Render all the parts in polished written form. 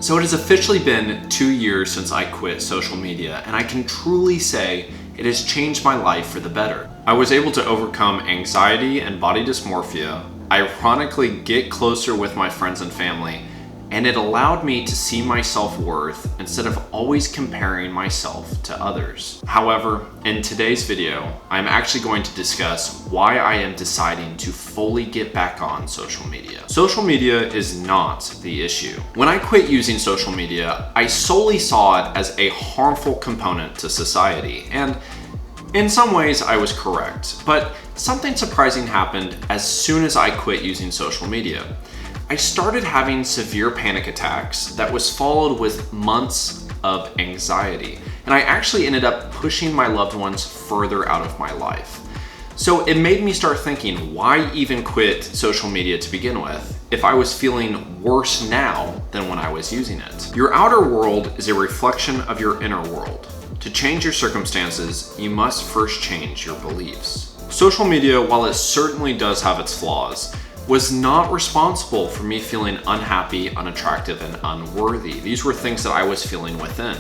So it has officially been 2 years since I quit social media, and I can truly say it has changed my life for the better. I was able to overcome anxiety and body dysmorphia, ironically get closer with my friends and family, and it allowed me to see my self-worth instead of always comparing myself to others. However, in today's video, I'm actually going to discuss why I am deciding to fully get back on social media. Social media is not the issue. When I quit using social media, I solely saw it as a harmful component to society, and in some ways I was correct, but something surprising happened as soon as I quit using social media. I started having severe panic attacks that was followed with months of anxiety, and I actually ended up pushing my loved ones further out of my life. So it made me start thinking, why even quit social media to begin with if I was feeling worse now than when I was using it? Your outer world is a reflection of your inner world. To change your circumstances, you must first change your beliefs. Social media, while it certainly does have its flaws, was not responsible for me feeling unhappy, unattractive, and unworthy. These were things that I was feeling within.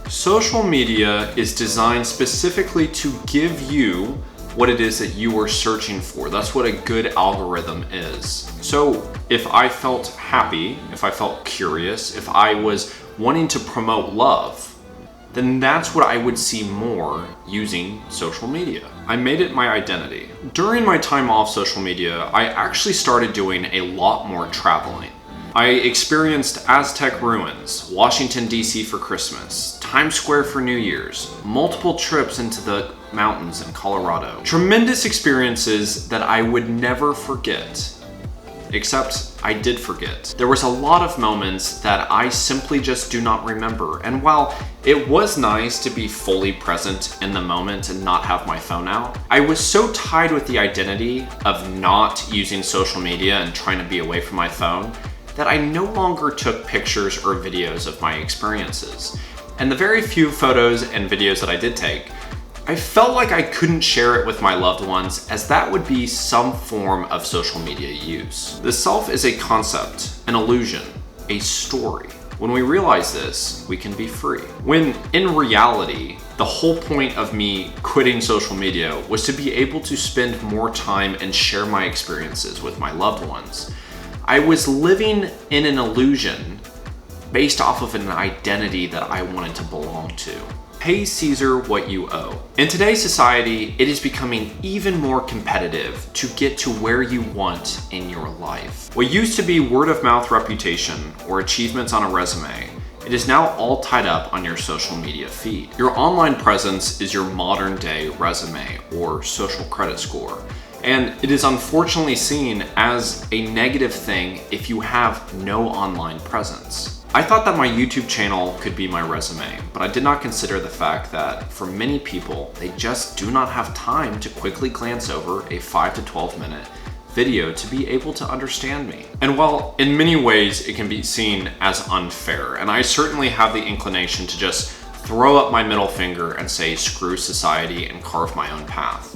Social media is designed specifically to give you what it is that you are searching for. That's what a good algorithm is. So if I felt happy, if I felt curious, if I was wanting to promote love, then that's what I would see more using social media. I made it my identity. During my time off social media, I actually started doing a lot more traveling. I experienced Aztec ruins, Washington, D.C. for Christmas, Times Square for New Year's, multiple trips into the mountains in Colorado. Tremendous experiences that I would never forget. Except I did forget. There was a lot of moments that I simply just do not remember. And while it was nice to be fully present in the moment and not have my phone out, I was so tied with the identity of not using social media and trying to be away from my phone that I no longer took pictures or videos of my experiences. And the very few photos and videos that I did take, I felt like I couldn't share it with my loved ones, as that would be some form of social media use. The self is a concept, an illusion, a story. When we realize this, we can be free. When in reality, the whole point of me quitting social media was to be able to spend more time and share my experiences with my loved ones. I was living in an illusion based off of an identity that I wanted to belong to. Pay Caesar what you owe. In today's society, it is becoming even more competitive to get to where you want in your life. What used to be word of mouth reputation or achievements on a resume, it is now all tied up on your social media feed. Your online presence is your modern day resume or social credit score. And it is unfortunately seen as a negative thing if you have no online presence. I thought that my YouTube channel could be my resume, but I did not consider the fact that for many people, they just do not have time to quickly glance over a 5 to 12 minute video to be able to understand me. And while in many ways it can be seen as unfair, and I certainly have the inclination to just throw up my middle finger and say screw society and carve my own path.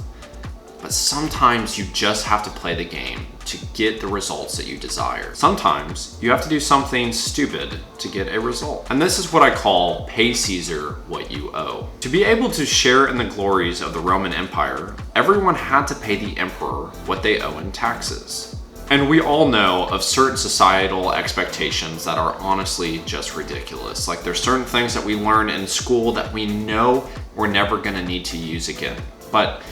But sometimes you just have to play the game to get the results that you desire. Sometimes you have to do something stupid to get a result. And this is what I call pay Caesar what you owe. To be able to share in the glories of the Roman Empire, everyone had to pay the emperor what they owe in taxes. And we all know of certain societal expectations that are honestly just ridiculous. Like there's certain things that we learn in school that we know we're never gonna need to use again. But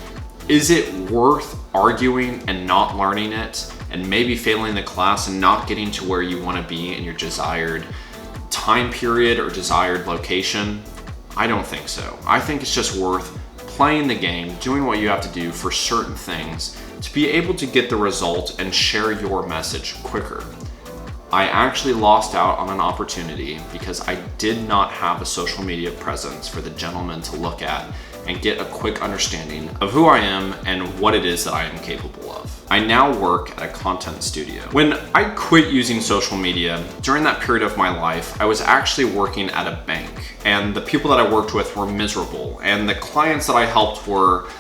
is it worth arguing and not learning it and maybe failing the class and not getting to where you want to be in your desired time period or desired location? I don't think so. I think it's just worth playing the game, doing what you have to do for certain things to be able to get the result and share your message quicker. I actually lost out on an opportunity because I did not have a social media presence for the gentleman to look at and get a quick understanding of who I am and what it is that I am capable of. I now work at a content studio. When I quit using social media, during that period of my life, I was actually working at a bank, and the people that I worked with were miserable, and the clients that I helped were,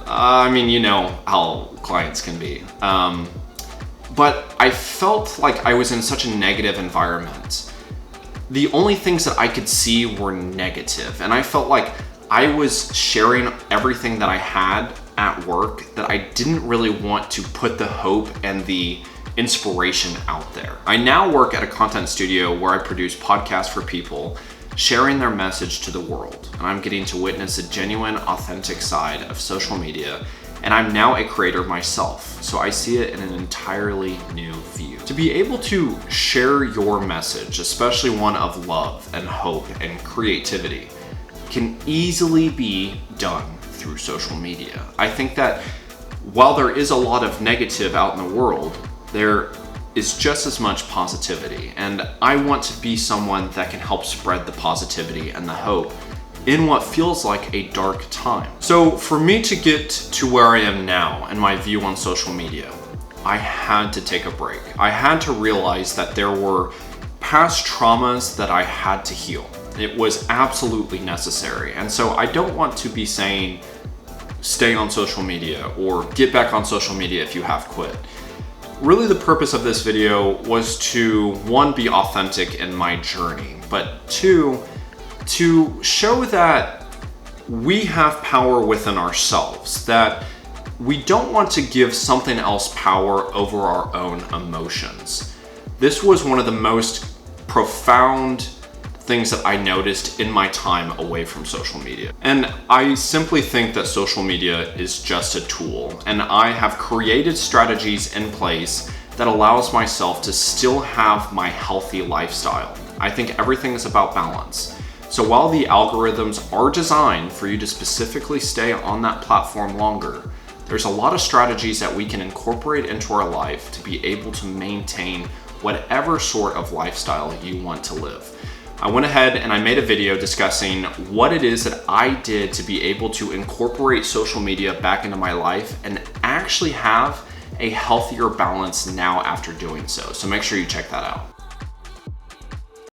you know how clients can be. But I felt like I was in such a negative environment the only things that I could see were negative. And I felt like I was sharing everything that I had at work, that I didn't really want to put the hope and the inspiration out there. I now work at a content studio where I produce podcasts for people, sharing their message to the world. And I'm getting to witness a genuine, authentic side of social media. And I'm now a creator myself, so I see it in an entirely new view. To be able to share your message, especially one of love and hope and creativity, can easily be done through social media. I think that while there is a lot of negative out in the world, there is just as much positivity. And I want to be someone that can help spread the positivity and the hope in what feels like a dark time. So for me to get to where I am now and my view on social media, I had to take a break. I had to realize that there were past traumas that I had to heal. It was absolutely necessary. And so I don't want to be saying, stay on social media or get back on social media if you have quit. Really, the purpose of this video was to, one, be authentic in my journey, but two, to show that we have power within ourselves, that we don't want to give something else power over our own emotions. This was one of the most profound things that I noticed in my time away from social media. And I simply think that social media is just a tool, and I have created strategies in place that allows myself to still have my healthy lifestyle. I think everything is about balance. So while the algorithms are designed for you to specifically stay on that platform longer, there's a lot of strategies that we can incorporate into our life to be able to maintain whatever sort of lifestyle you want to live. I went ahead and I made a video discussing what it is that I did to be able to incorporate social media back into my life and actually have a healthier balance now after doing so. So make sure you check that out.